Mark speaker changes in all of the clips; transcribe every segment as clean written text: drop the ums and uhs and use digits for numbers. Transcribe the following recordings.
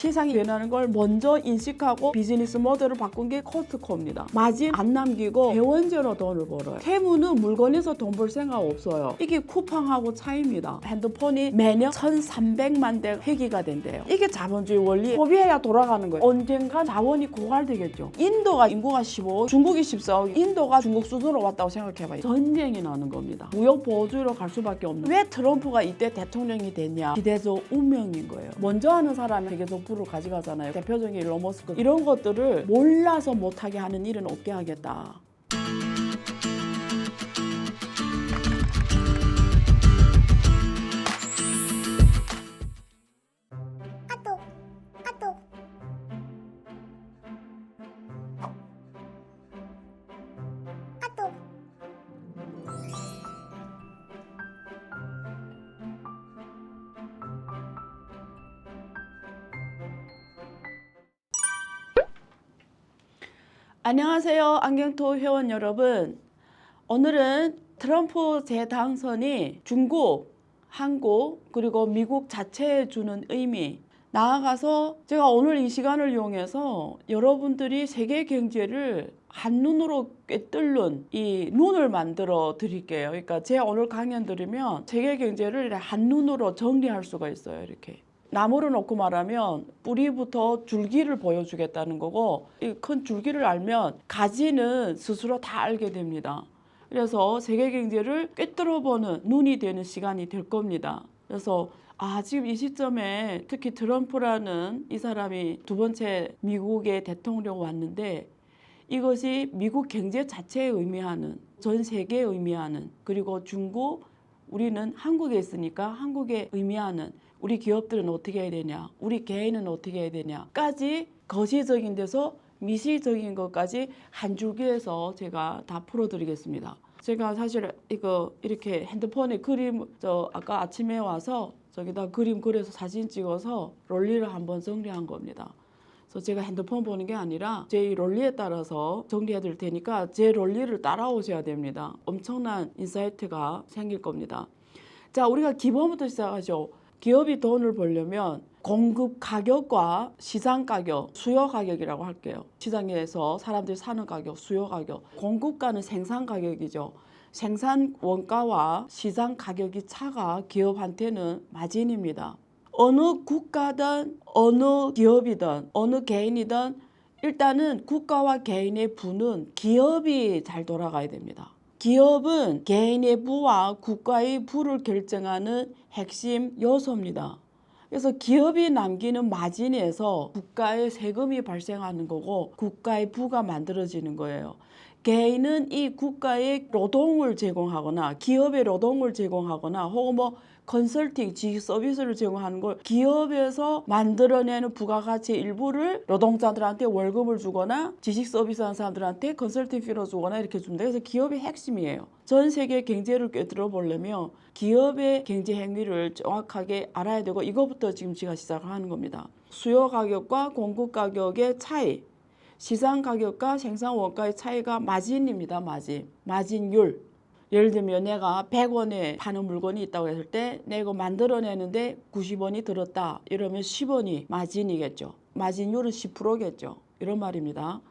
Speaker 1: 시장이 변하는 걸 먼저 인식하고 비즈니스 모델을 바꾼 게 코스트코입니다. 마진 안 남기고 대원제로 돈을 벌어요. 테무는 물건에서 돈 벌 생각 없어요. 이게 쿠팡하고 차이입니다. 핸드폰이 매년 1,300만 대 회귀가 된대요. 이게 자본주의 원리. 소비해야 돌아가는 거예요. 언젠가 자원이 고갈되겠죠. 인도가 인구가 15, 중국이 14억, 인도가 중국 수준으로 왔다고 생각해봐요. 전쟁이 나는 겁니다. 무역 보호주의로 갈 수밖에 없는. 왜 트럼프가 이때 대통령이 됐냐? 기대적 운명인 거예요. 먼저 하는 사람이 세계적 부를 가져가잖아요. 대표적인 일론 머스크. 이런 것들을 몰라서 못하게 하는 일은 없게 하겠다. 안녕하세요. 안경토 회원 여러분. 오늘은 트럼프 재당선이 중국, 한국, 그리고 미국 자체에 주는 의미, 나아가서 제가 오늘 이 시간을 이용해서 여러분들이 세계 경제를 한눈으로 꿰뚫는 이 눈을 만들어 드릴게요. 그러니까 제 오늘 강연 들으면 세계 경제를 한눈으로 정리할 수가 있어요. 이렇게. 나무를 놓고 말하면 뿌리부터 줄기를 보여주겠다는 거고, 이 큰 줄기를 알면 가지는 스스로 다 알게 됩니다. 그래서 세계 경제를 꿰뚫어보는 눈이 되는 시간이 될 겁니다. 그래서 지금 이 시점에 특히 트럼프라는 이 사람이 두 번째 미국의 대통령 왔는데, 이것이 미국 경제 자체에 의미하는, 전 세계에 의미하는, 그리고 중국, 우리는 한국에 있으니까 한국에 의미하는, 우리 기업들은 어떻게 해야 되냐, 우리 개인은 어떻게 해야 되냐까지 거시적인 데서 미시적인 것까지 한 줄기에서 제가 다 풀어드리겠습니다. 제가 사실 이거 이렇게 핸드폰에 그림, 아까 아침에 와서 저기다 그림 그려서 사진 찍어서 롤리를 한번 정리한 겁니다. 그래서 제가 핸드폰 보는 게 아니라 제 롤리에 따라서 정리해 드릴 테니까 제 롤리를 따라오셔야 됩니다. 엄청난 인사이트가 생길 겁니다. 자, 우리가 기본부터 시작하죠. 기업이 돈을 벌려면 공급 가격과 시장 가격, 수요 가격이라고 할게요. 시장에서 사람들이 사는 가격, 수요 가격. 공급가는 생산 가격이죠. 생산 원가와 시장 가격이 차가 기업한테는 마진입니다. 어느 국가든 어느 기업이든 어느 개인이든 일단은 국가와 개인의 부는 기업이 잘 돌아가야 됩니다. 기업은 개인의 부와 국가의 부를 결정하는 핵심 요소입니다. 그래서 기업이 남기는 마진에서 국가의 세금이 발생하는 거고 국가의 부가 만들어지는 거예요. 개인은 이 국가의 노동을 제공하거나 기업의 노동을 제공하거나 혹은 컨설팅, 지식 서비스를 제공하는 걸 기업에서 만들어내는 부가가치의 일부를 노동자들한테 월급을 주거나 지식 서비스하는 사람들한테 컨설팅 피로 주거나 이렇게 줍니다. 그래서 기업이 핵심이에요. 전 세계 경제를 꿰뚫어 보려면 기업의 경제 행위를 정확하게 알아야 되고, 이거부터 지금 제가 시작을 하는 겁니다. 수요 가격과 공급 가격의 차이, 시장 가격과 생산 원가의 차이가 마진입니다. 마진율. 예를 들면 내가 100원에 파는 물건이 있다고 했을 때 내가 만들어내는데 90원이 들었다. 이러면 10원이 마진이겠죠. 마진율은 10%겠죠. 이런 말입니다.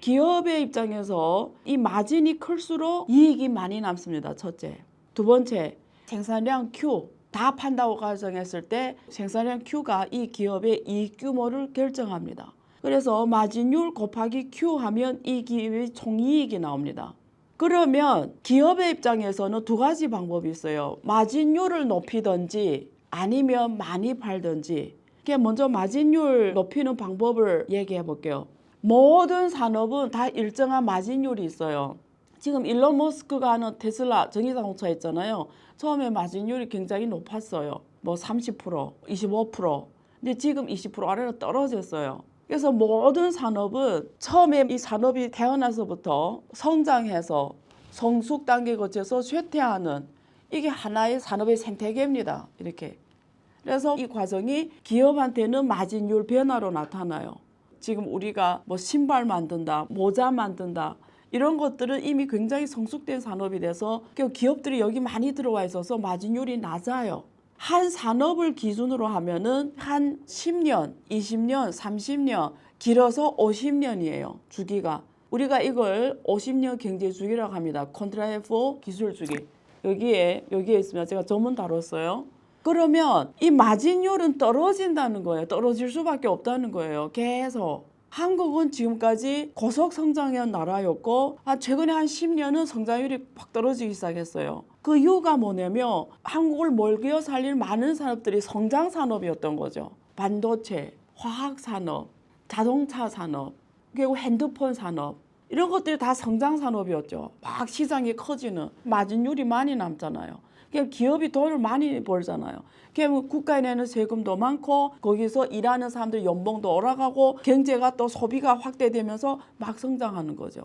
Speaker 1: 기업의 입장에서 이 마진이 클수록 이익이 많이 남습니다. 첫째. 두 번째, 생산량 Q. 다 판다고 가정했을 때 생산량 Q가 이 기업의 이익 규모를 결정합니다. 그래서 마진율 곱하기 Q 하면 이 기업의 총이익이 나옵니다. 그러면 기업의 입장에서는 두 가지 방법이 있어요. 마진율을 높이든지 아니면 많이 팔든지. 먼저 마진율 높이는 방법을 얘기해 볼게요. 모든 산업은 다 일정한 마진율이 있어요. 지금 일론 머스크가 하는 테슬라 전기자동차 있잖아요. 처음에 마진율이 굉장히 높았어요. 30%, 25%. 근데 지금 20% 아래로 떨어졌어요. 그래서 모든 산업은 처음에 이 산업이 태어나서부터 성장해서 성숙 단계 거쳐서 쇠퇴하는, 이게 하나의 산업의 생태계입니다. 이렇게. 그래서 이 과정이 기업한테는 마진율 변화로 나타나요. 지금 우리가 신발 만든다, 모자 만든다, 이런 것들은 이미 굉장히 성숙된 산업이 돼서 기업들이 여기 많이 들어와 있어서 마진율이 낮아요. 한 산업을 기준으로 하면은 한 10년, 20년, 30년, 길어서 50년이에요. 주기가. 우리가 이걸 50년 경제 주기라고 합니다. 콘트라에포 기술 주기. 여기에 있으면 제가 전문 다뤘어요. 그러면 이 마진율은 떨어진다는 거예요. 떨어질 수밖에 없다는 거예요. 계속. 한국은 지금까지 고속 성장한 나라였고 최근에 한 10년은 성장률이 확 떨어지기 시작했어요. 그 이유가 뭐냐면 한국을 먹여 살릴 많은 산업들이 성장 산업이었던 거죠. 반도체, 화학 산업, 자동차 산업, 그리고 핸드폰 산업 이런 것들이 다 성장 산업이었죠. 막 시장이 커지는 마진율이 많이 남잖아요. 그냥 기업이 돈을 많이 벌잖아요. 그러면 국가에 내는 세금도 많고 거기서 일하는 사람들 연봉도 올라가고 경제가 또 소비가 확대되면서 막 성장하는 거죠.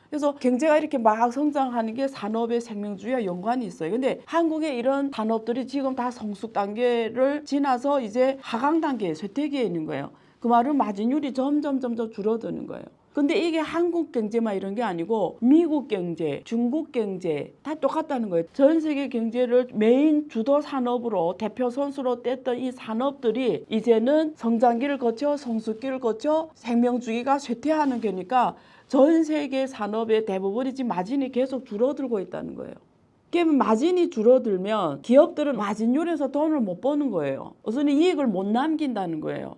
Speaker 1: 그래서 경제가 이렇게 막 성장하는 게 산업의 생명주의와 연관이 있어요. 근데 한국의 이런 산업들이 지금 다 성숙 단계를 지나서 이제 하강 단계에 쇠퇴기에 있는 거예요. 그 말은 마진율이 점점 줄어드는 거예요. 근데 이게 한국 경제만 이런 게 아니고 미국 경제, 중국 경제 다 똑같다는 거예요. 전 세계 경제를 메인 주도 산업으로 대표 선수로 뗐던 이 산업들이 이제는 성장기를 거쳐 성숙기를 거쳐 생명주기가 쇠퇴하는 거니까 전 세계 산업의 대부분이 지금 마진이 계속 줄어들고 있다는 거예요. 그러면 마진이 줄어들면 기업들은 마진율에서 돈을 못 버는 거예요. 우선 이익을 못 남긴다는 거예요.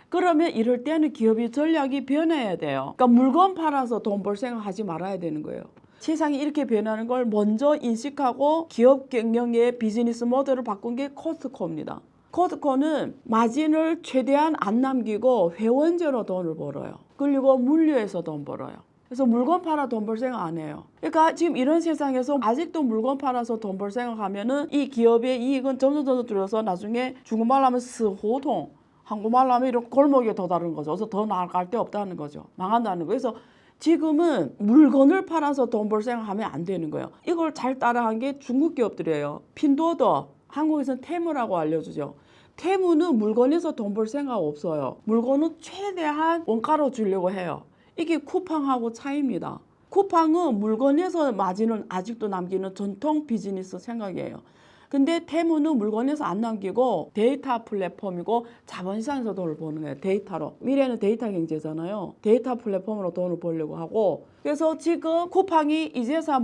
Speaker 1: 그러면 이럴 때는 기업이 전략이 변해야 돼요. 그러니까 물건 팔아서 돈 벌 생각 하지 말아야 되는 거예요. 세상이 이렇게 변하는 걸 먼저 인식하고 기업 경영의 비즈니스 모델을 바꾼 게 코스트코입니다. 코스트코는 마진을 최대한 안 남기고 회원제로 돈을 벌어요. 그리고 물류에서 돈 벌어요. 그래서 물건 팔아 돈 벌 생각 안 해요. 그러니까 지금 이런 세상에서 아직도 물건 팔아서 돈 벌 생각하면은 이 기업의 이익은 점점 줄어서 나중에 중국말로 하면 스호통, 한국말로 하면 이런 골목에 도다른 거죠. 그래서 더 나아갈 데 없다는 거죠. 망한다는 거예요. 그래서 지금은 물건을 팔아서 돈 벌 생각하면 안 되는 거예요. 이걸 잘 따라한 게 중국 기업들이에요. 핀도더, 한국에서는 테무라고 알려주죠. 테무는 물건에서 돈 벌 생각 없어요. 물건은 최대한 원가로 주려고 해요. 이게 쿠팡하고 차이입니다. 쿠팡은 물건에서 마진을 아직도 남기는 전통 비즈니스 생각이에요. 근데 테무는 물건에서 안 남기고 데이터 플랫폼이고 자본시장에서 돈을 버는 거예요. 데이터로. 미래는 데이터 경제잖아요. 데이터 플랫폼으로 돈을 벌려고 하고. 그래서 지금 쿠팡이 이제서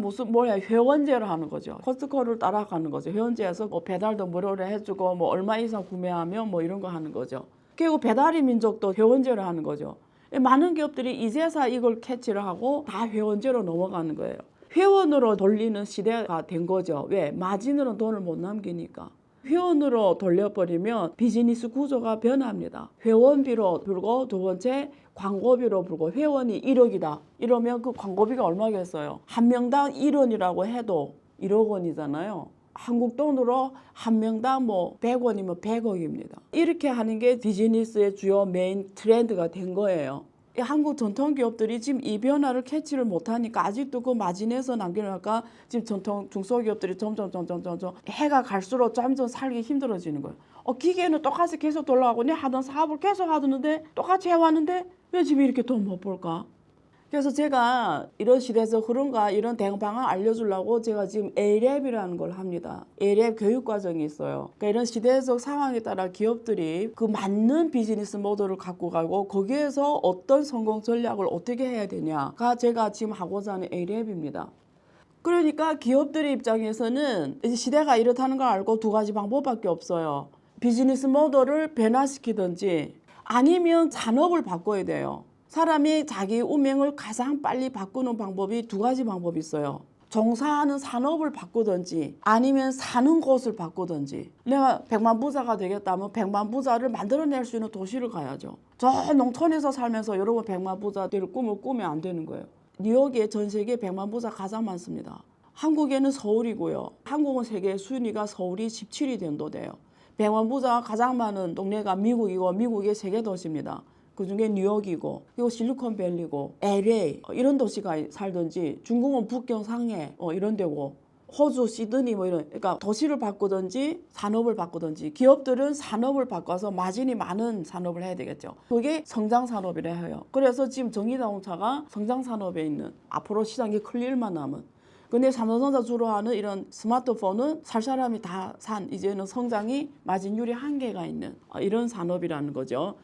Speaker 1: 회원제를 하는 거죠. 코스트코를 따라가는 거죠. 회원제에서 뭐 배달도 무료로 해주고 뭐 얼마 이상 구매하면 뭐 이런 거 하는 거죠. 그리고 배달의 민족도 회원제를 하는 거죠. 많은 기업들이 이제서 이걸 캐치를 하고 다 회원제로 넘어가는 거예요. 회원으로 돌리는 시대가 된 거죠. 왜? 마진으로 돈을 못 남기니까. 회원으로 돌려버리면 비즈니스 구조가 변합니다. 회원비로 불고 두 번째 광고비로 불고 회원이 1억이다. 이러면 그 광고비가 얼마겠어요? 한 명당 1원이라고 해도 1억 원이잖아요. 한국 돈으로 한 명당 뭐 100원이면 100억입니다. 이렇게 하는 게 비즈니스의 주요 메인 트렌드가 된 거예요. 한국 전통 기업들이 지금 이 변화를 캐치를 못하니까 아직도 그 마진에서 남기려니까 지금 전통 중소기업들이 점점 해가 갈수록 점점 살기 힘들어지는 거예요. 기계는 똑같이 계속 돌아가고 내 하던 사업을 계속 하는데 똑같이 해왔는데 왜 지금 이렇게 돈 못 벌까? 그래서 제가 이런 시대에서 그런가 이런 대응 방안 알려주려고 제가 지금 A랩이라는 걸 합니다. A랩 교육과정이 있어요. 그러니까 이런 시대적 상황에 따라 기업들이 그 맞는 비즈니스 모델을 갖고 가고 거기에서 어떤 성공 전략을 어떻게 해야 되냐가 제가 지금 하고자 하는 A랩입니다. 그러니까 기업들의 입장에서는 이제 시대가 이렇다는 걸 알고 두 가지 방법밖에 없어요. 비즈니스 모델을 변화시키든지 아니면 산업을 바꿔야 돼요. 사람이 자기 운명을 가장 빨리 바꾸는 방법이 두 가지 방법이 있어요. 종사하는 산업을 바꾸든지 아니면 사는 곳을 바꾸든지. 내가 100만 부자가 되겠다면 100만 부자를 만들어낼 수 있는 도시를 가야죠. 저 농촌에서 살면서 여러분 100만 부자 될 꿈을 꾸면 안 되는 거예요. 뉴욕에 전 세계 100만 부자 가장 많습니다. 한국에는 서울이고요. 한국은 세계 순위가 서울이 17위 정도 돼요. 100만 부자가 가장 많은 동네가 미국이고 미국의 세계 도시입니다. 그중에 뉴욕이고 그리고 실리콘밸리고 LA 이런 도시가 살든지 중국은 북경 상해 이런 데고 호주 시드니 뭐 이런 그러니까 도시를 바꾸든지 산업을 바꾸든지 기업들은 산업을 바꿔서 마진이 많은 산업을 해야 되겠죠. 그게 성장 산업이라 해요. 그래서 지금 전기자동차가 성장 산업에 있는 앞으로 시장이 클 일만 남은 근데 삼성전자 주로 하는 이런 스마트폰은 살 사람이 다 산 이제는 성장이 마진율이 한계가 있는 이런 산업이라는 거죠.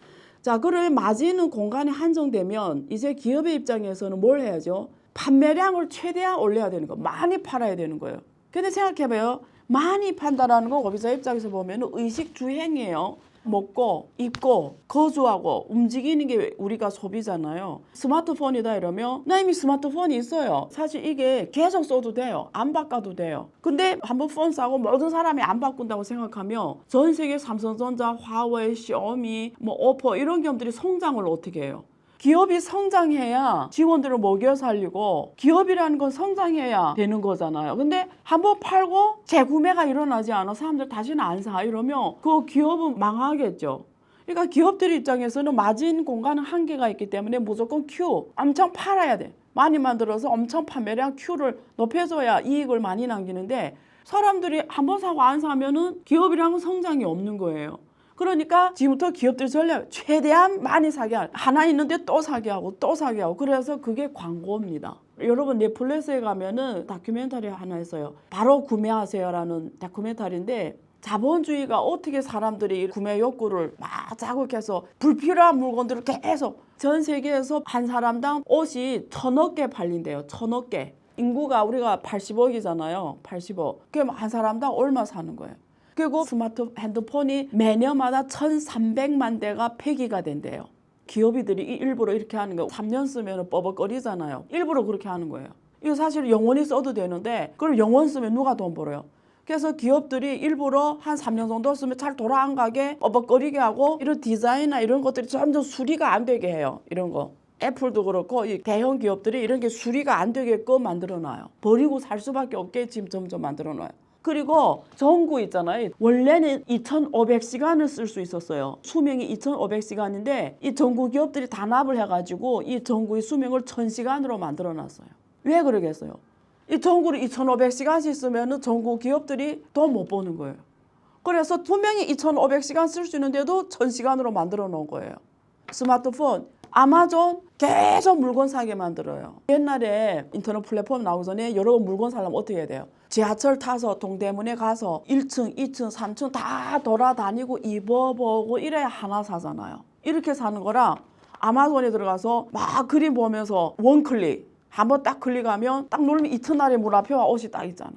Speaker 1: 자, 그러면 마진은 공간이 한정되면 이제 기업의 입장에서는 뭘 해야죠? 판매량을 최대한 올려야 되는 거, 많이 팔아야 되는 거예요. 근데 생각해봐요. 많이 판다라는 건 거기서 입장에서 보면 의식 주행이에요. 먹고 입고 거주하고 움직이는 게 우리가 소비잖아요. 스마트폰이다 이러면 나 이미 스마트폰이 있어요. 사실 이게 계속 써도 돼요. 안 바꿔도 돼요. 근데 한번 폰 사고 모든 사람이 안 바꾼다고 생각하면 전 세계 삼성전자, 화웨이, 샤오미, 뭐 오퍼 이런 기업들이 성장을 어떻게 해요? 기업이 성장해야 직원들을 먹여 살리고 기업이라는 건 성장해야 되는 거잖아요. 근데 한번 팔고 재구매가 일어나지 않아 사람들 다시는 안 사 이러면 그 기업은 망하겠죠. 그러니까 기업들 입장에서는 마진 공간은 한계가 있기 때문에 무조건 Q 엄청 팔아야 돼. 많이 만들어서 엄청 판매량 Q를 높여줘야 이익을 많이 남기는데 사람들이 한번 사고 안 사면은 기업이랑은 성장이 없는 거예요. 그러니까 지금부터 기업들 전략 최대한 많이 사게 하고 하나 있는데 또 사게 하고 또 사게 하고 그래서 그게 광고입니다. 여러분 넷플릭스에 가면은 다큐멘터리 하나 있어요. 바로 구매하세요라는 다큐멘터리인데 자본주의가 어떻게 사람들이 구매 욕구를 막 자극해서 불필요한 물건들을 계속 전 세계에서 한 사람당 옷이 1000억 개 팔린대요. 1000억 개. 인구가 우리가 80억이잖아요. 80억. 그럼 한 사람당 얼마 사는 거예요? 그리고 스마트 핸드폰이 매년마다 1300만 대가 폐기가 된대요. 기업이들이 일부러 이렇게 하는 거예요. 3년 쓰면 뻐벅거리잖아요. 일부러 그렇게 하는 거예요. 이거 사실 영원히 써도 되는데 그걸 영원 쓰면 누가 돈 벌어요? 그래서 기업들이 일부러 한 3년 정도 쓰면 잘 돌아 안 가게 뻐벅거리게 하고 이런 디자인이나 이런 것들이 점점 수리가 안 되게 해요. 이런 거. 애플도 그렇고 이 대형 기업들이 이런 게 수리가 안 되게끔 만들어놔요. 버리고 살 수밖에 없게 지금 점점 만들어놔요. 그리고 전구 있잖아요. 원래는 2,500시간을 쓸 수 있었어요. 수명이 2,500시간인데 이 전구 기업들이 단합을 해가지고 이 전구의 수명을 1,000시간으로 만들어놨어요. 왜 그러겠어요? 이 전구를 2,500시간씩 쓰면 전구 기업들이 돈 못 버는 거예요. 그래서 분명히 2,500시간 쓸 수 있는데도 1,000시간으로 만들어 놓은 거예요. 스마트폰, 아마존 계속 물건 사게 만들어요. 옛날에 인터넷 플랫폼 나오기 전에 여러 물건 사려면 어떻게 해야 돼요? 지하철 타서 동대문에 가서 1층, 2층, 3층 다 돌아다니고 입어보고 이래야 하나 사잖아요. 이렇게 사는 거랑 아마존에 들어가서 막 그림 보면서 원클릭 한번 딱 클릭하면 딱 누르면 이튿날에 문 앞에 와 옷이 딱 있잖아.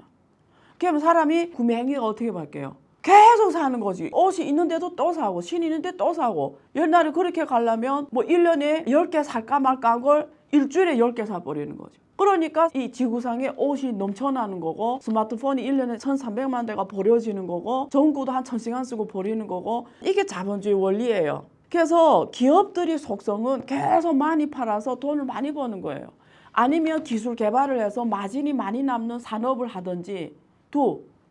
Speaker 1: 그러면 사람이 구매 행위가 어떻게 바뀌어요? 계속 사는 거지. 옷이 있는데도 또 사고 신이 있는데 또 사고 옛날에 그렇게 가려면 뭐 1년에 10개 살까 말까 한 걸 일주일에 10개 사버리는 거죠. 그러니까 이 지구상에 옷이 넘쳐나는 거고 스마트폰이 1년에 1,300만 대가 버려지는 거고 전구도 한 1,000시간 쓰고 버리는 거고 이게 자본주의 원리예요. 그래서 기업들의 속성은 계속 많이 팔아서 돈을 많이 버는 거예요. 아니면 기술 개발을 해서 마진이 많이 남는 산업을 하든지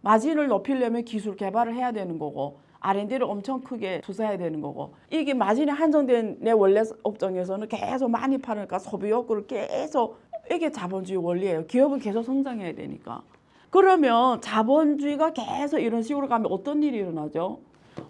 Speaker 1: 마진을 높이려면 기술 개발을 해야 되는 거고 R&D를 엄청 크게 투자해야 되는 거고 이게 마진이 한정된 내 원래 업종에서는 계속 많이 파니까 소비 욕구를 계속 이게 자본주의 원리예요. 기업은 계속 성장해야 되니까. 그러면 자본주의가 계속 이런 식으로 가면 어떤 일이 일어나죠?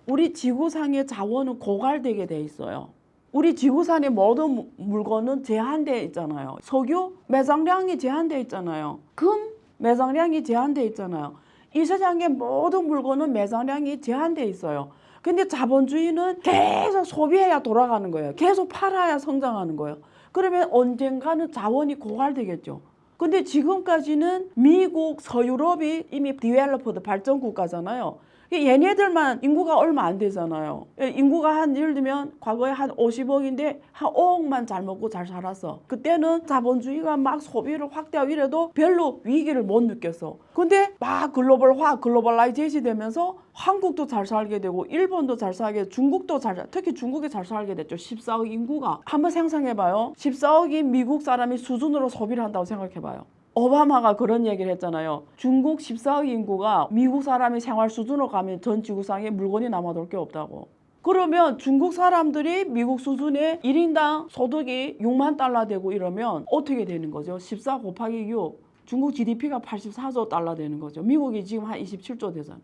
Speaker 1: 우리 지구상의 자원은 고갈되게 돼 있어요. 우리 지구상의 모든 물건은 제한되어 있잖아요. 석유 매장량이 제한되어 있잖아요. 금 매장량이 제한되어 있잖아요. 이 세상의 모든 물건은 매장량이 제한되어 있어요. 근데 자본주의는 계속 소비해야 돌아가는 거예요. 계속 팔아야 성장하는 거예요. 그러면 언젠가는 자원이 고갈되겠죠. 근데 지금까지는 미국, 서유럽이 이미 디벨로퍼드 발전 국가잖아요. 얘네들만 인구가 얼마 안 되잖아요. 인구가 한 예를 들면 과거에 한 50억인데 한 5억만 잘 먹고 잘 살았어. 그때는 자본주의가 막 소비를 확대하고 이래도 별로 위기를 못 느꼈어. 근데 막 글로벌라이제이션 되면서 한국도 잘 살게 되고 일본도 잘 살게 중국도 특히 중국이 잘 살게 됐죠. 14억 인구가. 한번 상상해봐요. 14억인 미국 사람이 수준으로 소비를 한다고 생각해봐요. 오바마가 그런 얘기를 했잖아요. 중국 14억 인구가 미국 사람의 생활 수준으로 가면 전 지구상에 물건이 남아돌 게 없다고. 그러면 중국 사람들이 미국 수준의 1인당 소득이 6만 달러 되고 이러면 어떻게 되는 거죠? 14 곱하기 6. 중국 GDP가 84조 달러 되는 거죠. 미국이 지금 한 27조 되잖아.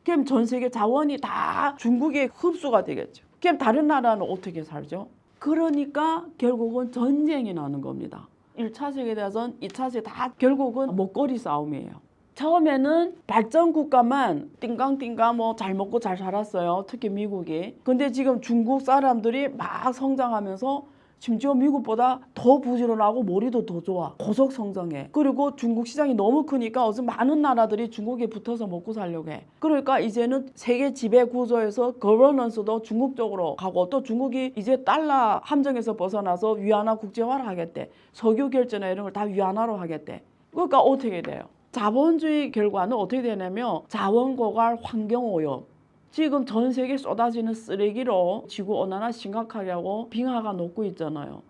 Speaker 1: 그럼 전 세계 자원이 다 중국에 흡수가 되겠죠. 그럼 다른 나라는 어떻게 살죠? 그러니까 결국은 전쟁이 나는 겁니다. 1차 세계대전, 2차 세계 다 결국은 먹거리 싸움이에요. 처음에는 발전 국가만 띵강띵강 뭐 잘 먹고 잘 살았어요. 특히 미국이. 근데 지금 중국 사람들이 막 성장하면서 심지어 미국보다 더 부지런하고 머리도 더 좋아. 고속 성장해. 그리고 중국 시장이 너무 크니까 어서 많은 나라들이 중국에 붙어서 먹고 살려고 해. 그러니까 이제는 세계 지배 구조에서 거버넌스도 중국 쪽으로 가고, 또 중국이 이제 달러 함정에서 벗어나서 위안화 국제화를 하겠대. 석유 결제나 이런 걸 다 위안화로 하겠대. 그러니까 어떻게 돼요? 자본주의 결과는 어떻게 되냐면 자원 고갈, 환경 오염. 지금 전 세계 쏟아지는 쓰레기로 지구온난화 심각하게 하고 빙하가 녹고 있잖아요.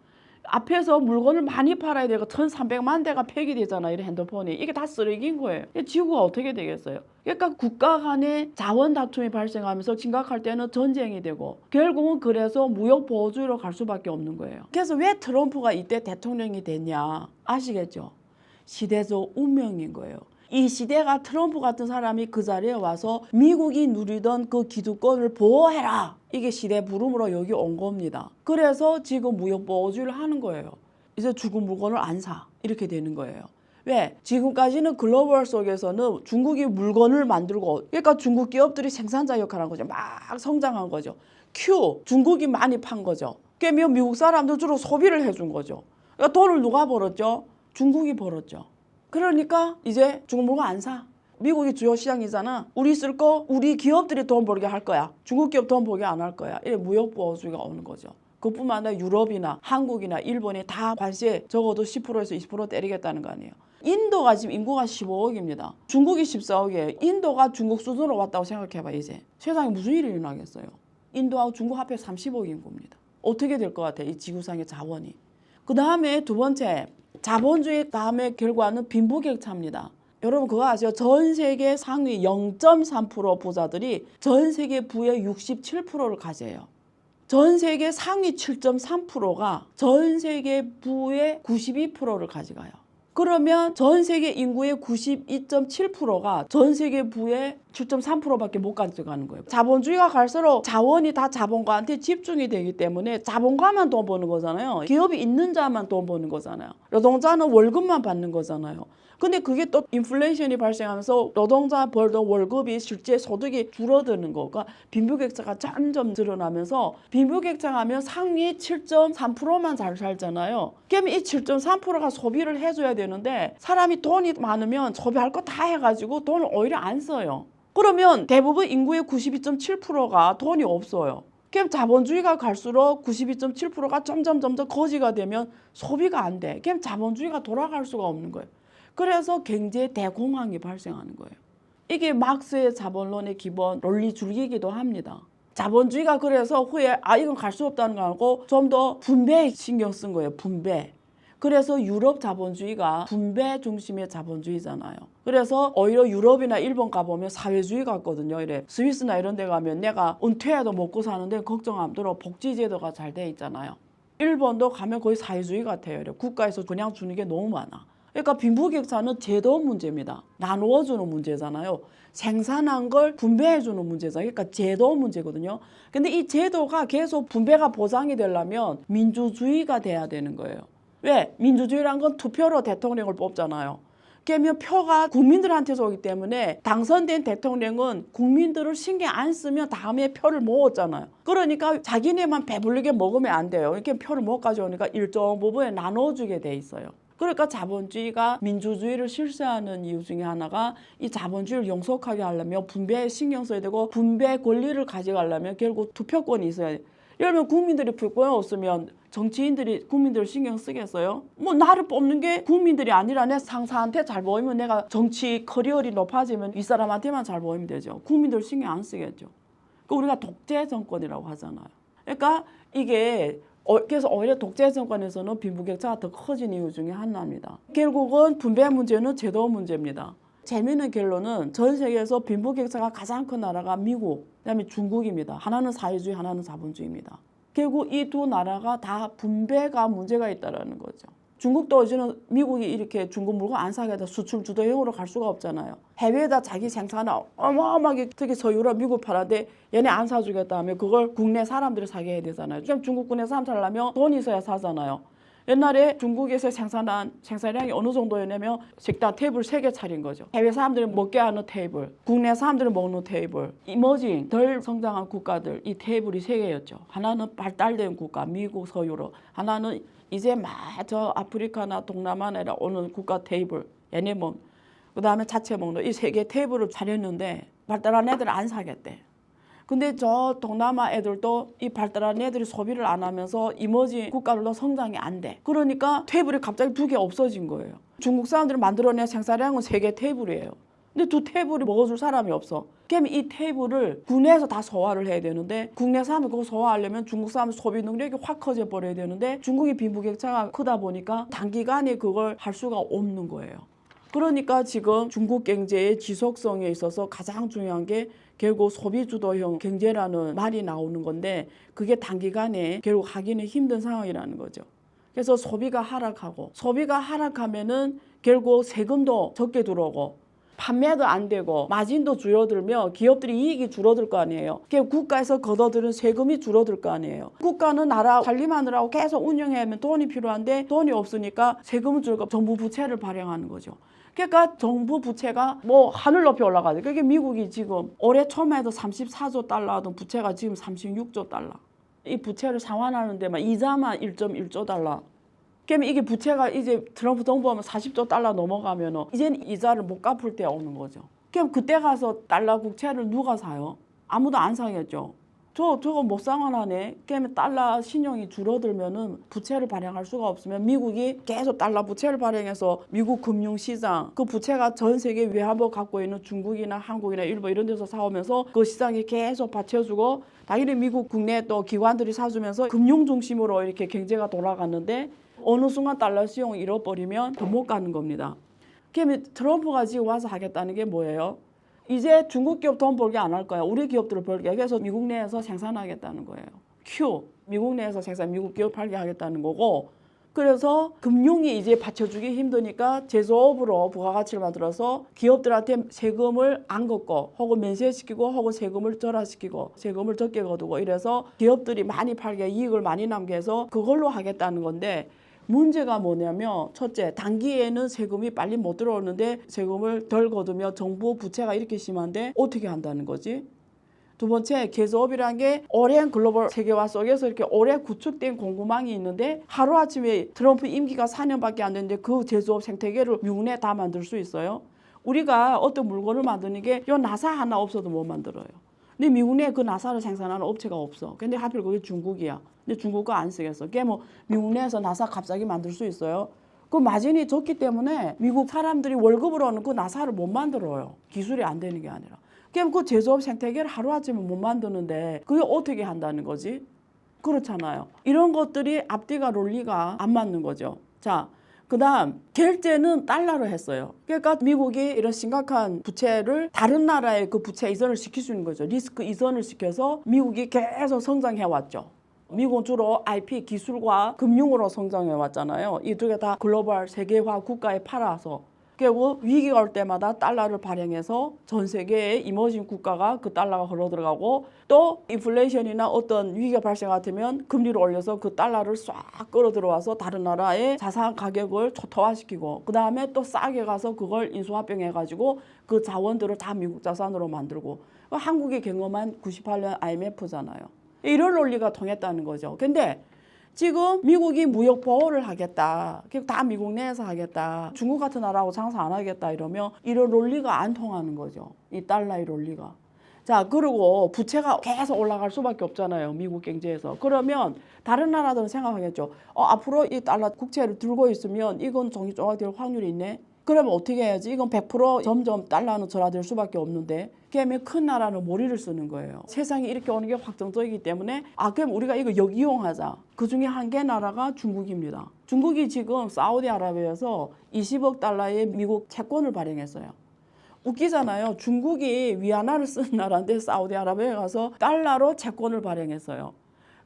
Speaker 1: 앞에서 물건을 많이 팔아야 되고 1,300만 대가 폐기되잖아요. 이런 핸드폰이. 이게 다 쓰레기인 거예요. 지구가 어떻게 되겠어요? 그러니까 국가 간의 자원 다툼이 발생하면서 심각할 때는 전쟁이 되고, 결국은 그래서 무역 보호주의로 갈 수밖에 없는 거예요. 그래서 왜 트럼프가 이때 대통령이 됐냐 아시겠죠? 시대적 운명인 거예요. 이 시대가 트럼프 같은 사람이 그 자리에 와서 미국이 누리던 그 기득권을 보호해라. 이게 시대 부름으로 여기 온 겁니다. 그래서 지금 무역보호주의를 하는 거예요. 이제 죽은 물건을 안 사. 이렇게 되는 거예요. 왜? 지금까지는 글로벌 속에서는 중국이 물건을 만들고, 그러니까 중국 기업들이 생산자 역할을 한 거죠. 막 성장한 거죠. 중국이 많이 판 거죠. 그러면 미국 사람들 주로 소비를 해준 거죠. 그러니까 돈을 누가 벌었죠? 중국이 벌었죠. 그러니까 이제 중국 물건 안 사. 미국이 주요 시장이잖아. 우리 쓸 거 우리 기업들이 돈 벌게 할 거야. 중국 기업 돈 벌게 안 할 거야. 이래 무역보호주의가 오는 거죠. 그뿐만 아니라 유럽이나 한국이나 일본이 다 관세 적어도 10%에서 20% 때리겠다는 거 아니에요. 인도가 지금 인구가 15억입니다. 중국이 14억이에요. 인도가 중국 수준으로 왔다고 생각해봐. 이제 세상에 무슨 일이 일어나겠어요. 인도하고 중국 합해 30억 인구입니다. 어떻게 될 것 같아? 이 지구상의 자원이. 그 다음에 두 번째, 자본주의 다음에 결과는 빈부격차입니다. 여러분 그거 아세요? 전 세계 상위 0.3% 부자들이 전 세계 부의 67%를 가져요. 전 세계 상위 7.3%가 전 세계 부의 92%를 가져가요. 그러면 전 세계 인구의 92.7%가 전 세계 부의 7.3%밖에 못 가져가는 거예요. 자본주의가 갈수록 자원이 다 자본가한테 집중이 되기 때문에 자본가만 돈 버는 거잖아요. 기업이 있는 자만 돈 버는 거잖아요. 노동자는 월급만 받는 거잖아요. 근데 그게 또 인플레이션이 발생하면서 노동자 벌던 월급이 실제 소득이 줄어드는 거. 그러니까 빈부격차가 점점 드러나면서, 빈부격차가 하면 상위 7.3%만 잘 살잖아요. 그러면 이 7.3%가 소비를 해줘야 되는데 사람이 돈이 많으면 소비할 거 다 해가지고 돈을 오히려 안 써요. 그러면 대부분 인구의 92.7%가 돈이 없어요. 그럼 자본주의가 갈수록 92.7%가 점점 거지가 되면 소비가 안 돼. 그럼 자본주의가 돌아갈 수가 없는 거예요. 그래서 경제 대공황이 발생하는 거예요. 이게 막스의 자본론의 기본 논리 줄기이기도 합니다. 자본주의가 그래서 후에 이건 갈 수 없다는 거 알고 좀 더 분배에 신경 쓴 거예요. 분배. 그래서 유럽 자본주의가 분배 중심의 자본주의잖아요. 그래서 오히려 유럽이나 일본 가보면 사회주의 같거든요. 이래 스위스나 이런 데 가면 내가 은퇴해도 먹고 사는데 걱정 안 들어. 복지제도가 잘 돼 있잖아요. 일본도 가면 거의 사회주의 같아요. 이래 국가에서 그냥 주는 게 너무 많아. 그러니까 빈부격차는 제도 문제입니다. 나누어 주는 문제잖아요. 생산한 걸 분배해 주는 문제잖아요. 그러니까 제도 문제거든요. 근데 이 제도가 계속 분배가 보장이 되려면 민주주의가 돼야 되는 거예요. 왜? 민주주의란 건 투표로 대통령을 뽑잖아요. 그러면 표가 국민들한테서 오기 때문에 당선된 대통령은 국민들을 신경 안 쓰면 다음에 표를 모았잖아요. 그러니까 자기네만 배불리게 먹으면 안 돼요. 이렇게 표를 못 가져오니까 일정 부분에 나눠주게 돼 있어요. 그러니까 자본주의가 민주주의를 실시하는 이유 중에 하나가 이 자본주의를 영속하게 하려면 분배에 신경 써야 되고, 분배 권리를 가져가려면 결국 투표권이 있어야 돼요. 예를 들면 국민들이 표권이 없으면 정치인들이 국민들을 신경 쓰겠어요? 뭐 나를 뽑는 게 국민들이 아니라 내 상사한테 잘 보이면, 내가 정치 커리어리 높아지면 이 사람한테만 잘 보이면 되죠. 국민들 신경 안 쓰겠죠. 그러니까 우리가 독재 정권이라고 하잖아요. 그러니까 이게 그래서 오히려 독재 정권에서는 빈부격차가 더 커진 이유 중에 하나입니다. 결국은 분배 문제는 제도 문제입니다. 재미있는 결론은 전 세계에서 빈부격차가 가장 큰 나라가 미국, 그다음에 중국입니다. 하나는 사회주의, 하나는 자본주의입니다. 결국 이 두 나라가 다 분배가 문제가 있다는 거죠. 중국도 이제는 미국이 이렇게 중국 물건 안 사게 해서 수출 주도형으로 갈 수가 없잖아요. 해외에다 자기 생산을 어마어마하게, 특히 서유럽, 미국 팔아대 얘네 안 사주겠다 하면 그걸 국내 사람들이 사게 해야 되잖아요. 그럼 중국군에 사람 살려면 돈이 있어야 사잖아요. 옛날에 중국에서 생산한 생산량이 어느 정도였냐면 식당 테이블 3개 차린 거죠. 해외 사람들이 먹게 하는 테이블, 국내 사람들이 먹는 테이블, 이머징, 덜 성장한 국가들 이 테이블이 3개였죠. 하나는 발달된 국가, 미국, 서유럽. 하나는 이제 막 저 아프리카나 동남아나 오는 국가 테이블, 얘네 그다음에 자체 먹는 이 3개 테이블을 차렸는데 발달한 애들은 안 사겠대. 근데 저 동남아 애들도 이 발달한 애들이 소비를 안 하면서 이머징 국가들도 성장이 안 돼. 그러니까 테이블이 갑자기 2개 없어진 거예요. 중국 사람들이 만들어낸 생산량은 3개 테이블이에요. 근데 2 테이블이 먹어줄 사람이 없어. 그러면 이 테이블을 국내에서 다 소화를 해야 되는데 국내 사람이 그거 소화하려면 중국 사람 소비 능력이 확 커져 버려야 되는데 중국이 빈부격차가 크다 보니까 단기간에 그걸 할 수가 없는 거예요. 그러니까 지금 중국 경제의 지속성에 있어서 가장 중요한 게 결국 소비주도형 경제라는 말이 나오는 건데 그게 단기간에 결국 하기는 힘든 상황이라는 거죠. 그래서 소비가 하락하면은 결국 세금도 적게 들어오고 판매도 안 되고 마진도 줄어들며 기업들이 이익이 줄어들 거 아니에요. 국가에서 걷어들은 세금이 줄어들 거 아니에요. 국가는 나라 관리마느라고 계속 운영해야 하면 돈이 필요한데 돈이 없으니까 세금은 줄고 정부 부채를 발행하는 거죠. 그러니까 정부 부채가 뭐 하늘 높이 올라가죠. 그게 미국이 지금 올해 처음에 해도 34조 달러 하던 부채가 지금 36조 달러. 이 부채를 상환하는 데만 이자만 1.1조 달러. 그러면 이게 부채가 이제 트럼프 정부하면 40조 달러 넘어가면은 이제는 이자를 못 갚을 때 오는 거죠. 그럼 그때 가서 달러 국채를 누가 사요? 아무도 안 사겠죠. 저거 못 상환하네. 그러면 달러 신용이 줄어들면은 부채를 발행할 수가 없으면 미국이 계속 달러 부채를 발행해서 미국 금융시장 그 부채가 전 세계 외환을 갖고 있는 중국이나 한국이나 일본 이런 데서 사오면서 그 시장이 계속 받쳐주고 당연히 미국 국내 또 기관들이 사주면서 금융 중심으로 이렇게 경제가 돌아갔는데 어느 순간 달러 시용을 잃어버리면 더 못 가는 겁니다. 그러면 트럼프가 지금 와서 하겠다는 게 뭐예요? 이제 중국 기업 돈 벌게 안 할 거야. 우리 기업들을 벌게. 그래서 미국 내에서 생산하겠다는 거예요. 미국 내에서 미국 기업 팔게 하겠다는 거고 그래서 금융이 이제 받쳐주기 힘드니까 제조업으로 부가가치를 만들어서 기업들한테 세금을 안 걷고 혹은 면세시키고 혹은 세금을 절하시키고 세금을 적게 거두고 이래서 기업들이 많이 팔게 이익을 많이 남게 해서 그걸로 하겠다는 건데 문제가 뭐냐면 첫째, 단기에는 세금이 빨리 못 들어오는데 세금을 덜 거두며 정부 부채가 이렇게 심한데 어떻게 한다는 거지? 두 번째, 제조업이라는 게 오랜 글로벌 세계화 속에서 이렇게 오래 구축된 공급망이 있는데 하루아침에 트럼프 임기가 4년밖에 안 됐는데 그 제조업 생태계를 미국 내에 다 만들 수 있어요? 우리가 어떤 물건을 만드는 게 요 나사 하나 없어도 못 만들어요. 근데 미국 내에 그 나사를 생산하는 업체가 없어. 근데 하필 그게 중국이야. 근데 중국 거 안 쓰겠어. 그게 뭐 미국 내에서 나사 갑자기 만들 수 있어요? 그 마진이 적기 때문에 미국 사람들이 월급으로는 그 나사를 못 만들어요. 기술이 안 되는 게 아니라. 그럼 그 제조업 생태계를 하루아침에 못 만드는데 그게 어떻게 한다는 거지? 그렇잖아요. 이런 것들이 앞뒤가 논리가 안 맞는 거죠. 자, 그다음 결제는 달러로 했어요. 그러니까 미국이 이런 심각한 부채를 다른 나라에 그 부채 이전을 시킬 수 있는 거죠. 리스크 이전을 시켜서 미국이 계속 성장해 왔죠. 미국은 주로 IP 기술과 금융으로 성장해 왔잖아요. 이 두 개 다 글로벌 세계화 국가에 팔아서 결국 위기가 올 때마다 달러를 발행해서 전 세계의 이머징 국가가 그 달러가 흘러 들어가고 또 인플레이션이나 어떤 위기가 발생하면 금리를 올려서 그 달러를 싹 끌어 들어와서 다른 나라의 자산 가격을 초토화시키고 그 다음에 또 싸게 가서 그걸 인수합병해가지고 그 자원들을 다 미국 자산으로 만들고 한국이 경험한 98년 IMF잖아요. 이런 논리가 통했다는 거죠. 근데 지금 미국이 무역 보호를 하겠다. 다 미국 내에서 하겠다. 중국 같은 나라하고 장사 안 하겠다 이러면 이런 논리가 안 통하는 거죠. 이 달러의 논리가. 자, 그리고 부채가 계속 올라갈 수밖에 없잖아요. 미국 경제에서. 그러면 다른 나라들은 생각하겠죠. 앞으로 이 달러 국채를 들고 있으면 이건 정이 쪼아들 확률이 있네. 그러면 어떻게 해야지? 이건 100% 점점 달러는 절하될 수밖에 없는데 그러면 큰 나라는 머리를 쓰는 거예요. 세상이 이렇게 오는 게 확정적이기 때문에 그럼 우리가 이거 역이용하자. 그중에 한 개 나라가 중국입니다. 중국이 지금 사우디아라비아에서 20억 달러의 미국 채권을 발행했어요. 웃기잖아요. 중국이 위안화를 쓰는 나라인데 사우디아라비아에 가서 달러로 채권을 발행했어요.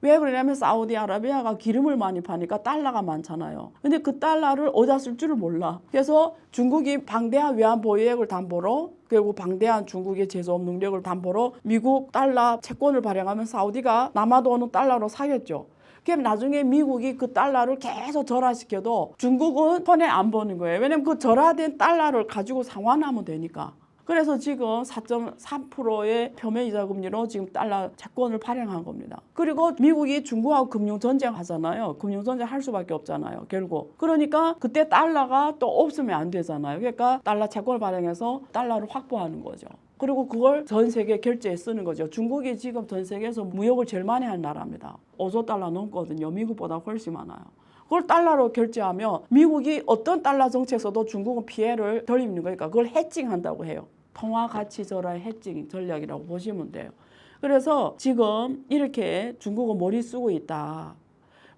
Speaker 1: 왜 그러냐면 사우디아라비아가 기름을 많이 파니까 달러가 많잖아요. 근데 그 달러를 어디다 쓸 줄을 몰라. 그래서 중국이 방대한 외환 보유액을 담보로 그리고 방대한 중국의 제조업 능력을 담보로 미국 달러 채권을 발행하면 사우디가 남아도는 달러로 사겠죠. 그럼 나중에 미국이 그 달러를 계속 절하시켜도 중국은 손해 안 보는 거예요. 왜냐면 그 절하된 달러를 가지고 상환하면 되니까. 그래서 지금 4.3%의 표면이자 금리로 지금 달러 채권을 발행한 겁니다. 그리고 미국이 중국하고 금융전쟁 하잖아요. 금융전쟁 할 수밖에 없잖아요. 결국. 그러니까 그때 달러가 또 없으면 안 되잖아요. 그러니까 달러 채권을 발행해서 달러를 확보하는 거죠. 그리고 그걸 전 세계 결제에 쓰는 거죠. 중국이 지금 전 세계에서 무역을 제일 많이 하는 나라입니다. 5조 달러 넘거든요. 미국보다 훨씬 많아요. 그걸 달러로 결제하면 미국이 어떤 달러 정책에서도 중국은 피해를 덜 입는 거니까 그걸 해칭한다고 해요. 통화 가치 절하의 해칭 전략이라고 보시면 돼요. 그래서 지금 이렇게 중국은 머리 쓰고 있다.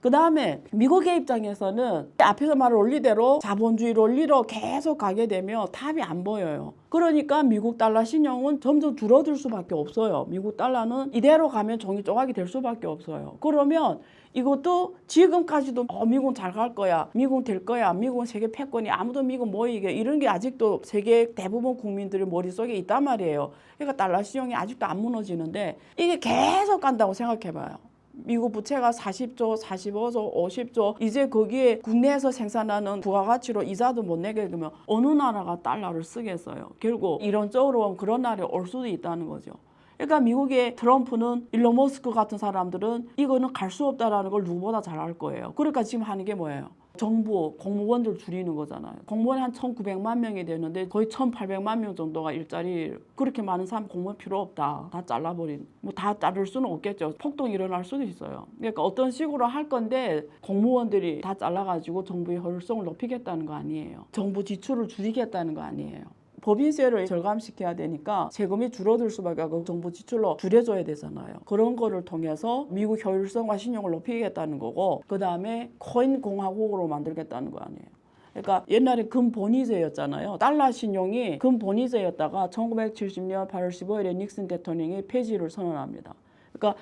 Speaker 1: 그 다음에 미국의 입장에서는 앞에서 말한 논리대로 자본주의 논리로 계속 가게 되면 답이 안 보여요. 그러니까 미국 달러 신용은 점점 줄어들 수밖에 없어요. 미국 달러는 이대로 가면 종이 조각이 될 수밖에 없어요. 그러면 이것도 지금까지도 미국은 잘 갈 거야, 미국은 될 거야, 미국은 세계 패권이 아무도 미국 뭐 이게 이런 게 아직도 세계 대부분 국민들의 머릿속에 있단 말이에요. 그러니까 달러 신용이 아직도 안 무너지는데 이게 계속 간다고 생각해봐요. 미국 부채가 40조, 45조, 50조 이제 거기에 국내에서 생산하는 부가가치로 이자도 못 내게 되면 어느 나라가 달러를 쓰겠어요. 결국 이론적으로 그런 날이 올 수도 있다는 거죠. 그러니까 미국의 트럼프는 일론 머스크 같은 사람들은 이거는 갈 수 없다라는 걸 누구보다 잘 알 거예요. 그러니까 지금 하는 게 뭐예요? 정부 공무원들 줄이는 거잖아요. 공무원이 한 1,900만 명이 되는데 거의 1,800만 명 정도가 일자리, 그렇게 많은 사람 공무원 필요 없다. 다 잘라버린. 뭐 다 자를 수는 없겠죠. 폭동이 일어날 수도 있어요. 그러니까 어떤 식으로 할 건데 공무원들이 다 잘라가지고 정부의 효율성을 높이겠다는 거 아니에요. 정부 지출을 줄이겠다는 거 아니에요. 법인세를 절감시켜야 되니까 세금이 줄어들 수밖에 없고 정부 지출로 줄여줘야 되잖아요. 그런 거를 통해서 미국 효율성과 신용을 높이겠다는 거고 그 다음에 코인 공화국으로 만들겠다는 거 아니에요. 그러니까 옛날에 금본위제였잖아요. 달러 신용이 금본위제였다가 1970년 8월 15일에 닉슨 대통령이 폐지를 선언합니다. 그러니까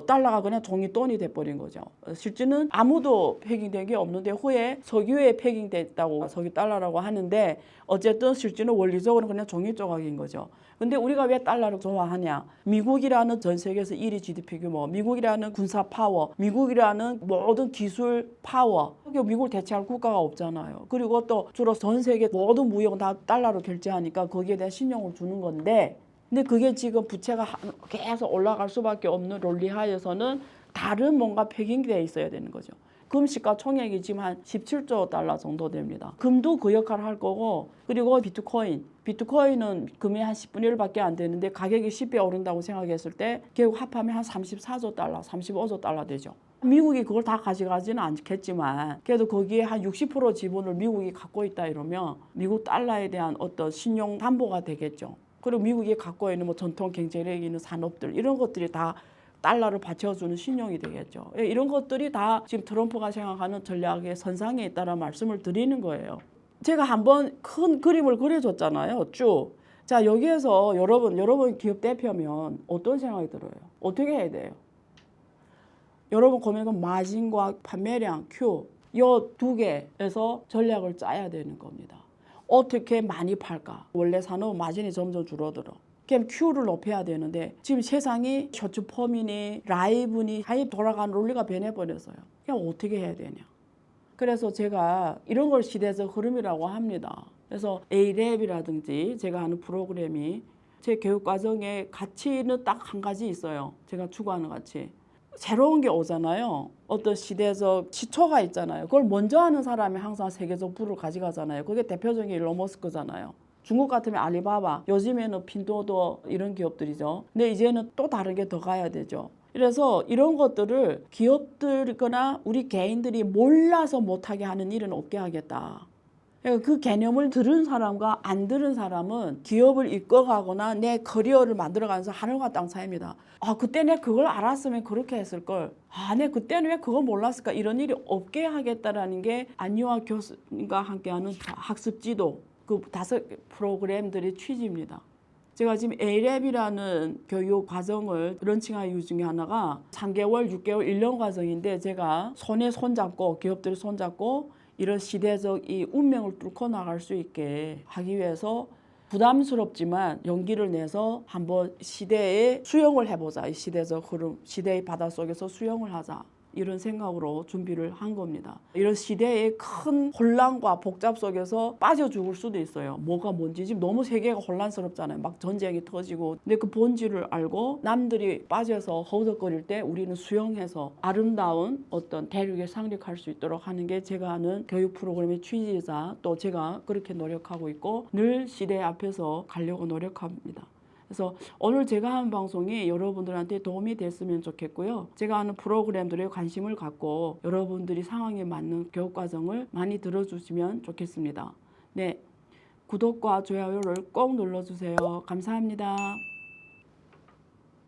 Speaker 1: 달러가 그냥 종이돈이 돼버린 거죠. 실제는 아무도 패깅된 게 없는데 후에 석유에 패깅됐다고 석유 달러라고 하는데 어쨌든 실제는 원리적으로 그냥 종이 조각인 거죠. 근데 우리가 왜 달러를 좋아하냐? 미국이라는 전 세계에서 1위 GDP 규모, 미국이라는 군사 파워, 미국이라는 모든 기술 파워. 미국을 대체할 국가가 없잖아요. 그리고 또 주로 전 세계 모든 무역은 다 달러로 결제하니까 거기에 대한 신용을 주는 건데 근데 그게 지금 부채가 계속 올라갈 수밖에 없는 논리 하에서는 다른 뭔가 패깅되어 있어야 되는 거죠. 금시가 총액이 지금 한 17조 달러 정도 됩니다. 금도 그 역할을 할 거고 그리고 비트코인은 금이 한 10분의 1밖에 안 되는데 가격이 10배 오른다고 생각했을 때 결국 합하면 한 34조 달러, 35조 달러 되죠. 미국이 그걸 다 가져가지는 않겠지만 그래도 거기에 한 60% 지분을 미국이 갖고 있다 이러면 미국 달러에 대한 어떤 신용 담보가 되겠죠. 그리고 미국이 갖고 있는 뭐 전통 경쟁력이 있는 산업들 이런 것들이 다 달러를 받쳐주는 신용이 되겠죠. 이런 것들이 다 지금 트럼프가 생각하는 전략의 선상에 있다는 말씀을 드리는 거예요. 제가 한번 큰 그림을 그려줬잖아요. 쭉. 자 여기에서 여러분 기업 대표면 어떤 생각이 들어요? 어떻게 해야 돼요? 여러분 고민은 마진과 판매량, Q 이 두 개에서 전략을 짜야 되는 겁니다. 어떻게 많이 팔까? 원래 산업 마진이 점점 줄어들어. 그럼 Q를 높여야 되는데 지금 세상이 쇼츠펌이니 라이브니 하이 돌아가는 논리가 변해버렸어요. 그럼 어떻게 해야 되냐? 그래서 제가 이런 걸 시대적 흐름이라고 합니다. 그래서 A랩이라든지 제가 하는 프로그램이 제 교육과정에 가치는 딱 한 가지 있어요. 제가 추구하는 가치. 새로운 게 오잖아요. 어떤 시대적 시초가 있잖아요. 그걸 먼저 하는 사람이 항상 세계적 부를 가져가잖아요. 그게 대표적인 일론 머스크잖아요. 중국 같으면 알리바바, 요즘에는 핀도도 이런 기업들이죠. 근데 이제는 또 다른 게 더 가야 되죠. 그래서 이런 것들을 기업들이거나 우리 개인들이 몰라서 못하게 하는 일은 없게 하겠다. 그러니까 그 개념을 들은 사람과 안 들은 사람은 기업을 이끌어가거나 내 커리어를 만들어가면서 하늘과 땅 차이입니다. 아 그때 내 그걸 알았으면 그렇게 했을 걸. 아 내 그때는 왜 그걸 몰랐을까. 이런 일이 없게 하겠다라는 게 안유아 교수님과 함께하는 학습 지도 그 5 프로그램들의 취지입니다. 제가 지금 A랩이라는 교육 과정을 런칭한 이유 중에 하나가 3개월, 6개월, 1년 과정인데 제가 손에 손잡고 기업들이 손잡고 이런 시대적 이 운명을 뚫고 나갈 수 있게 하기 위해서 부담스럽지만 용기를 내서 한번 시대에 수영을 해보자. 이 시대적 흐름, 시대의 바닷속에서 수영을 하자. 이런 생각으로 준비를 한 겁니다. 이런 시대의 큰 혼란과 복잡 속에서 빠져 죽을 수도 있어요. 뭐가 뭔지 지금 너무 세계가 혼란스럽잖아요. 막 전쟁이 터지고. 근데 그 본질을 알고 남들이 빠져서 허우적거릴 때 우리는 수용해서 아름다운 어떤 대륙에 상륙할 수 있도록 하는 게 제가 하는 교육 프로그램의 취지이자 또 제가 그렇게 노력하고 있고 늘 시대 앞에서 가려고 노력합니다. 그래서 오늘 제가 하는 방송이 여러분들한테 도움이 됐으면 좋겠고요. 제가 하는 프로그램들에 관심을 갖고 여러분들이 상황에 맞는 교육과정을 많이 들어주시면 좋겠습니다. 네, 구독과 좋아요를 꼭 눌러주세요. 감사합니다.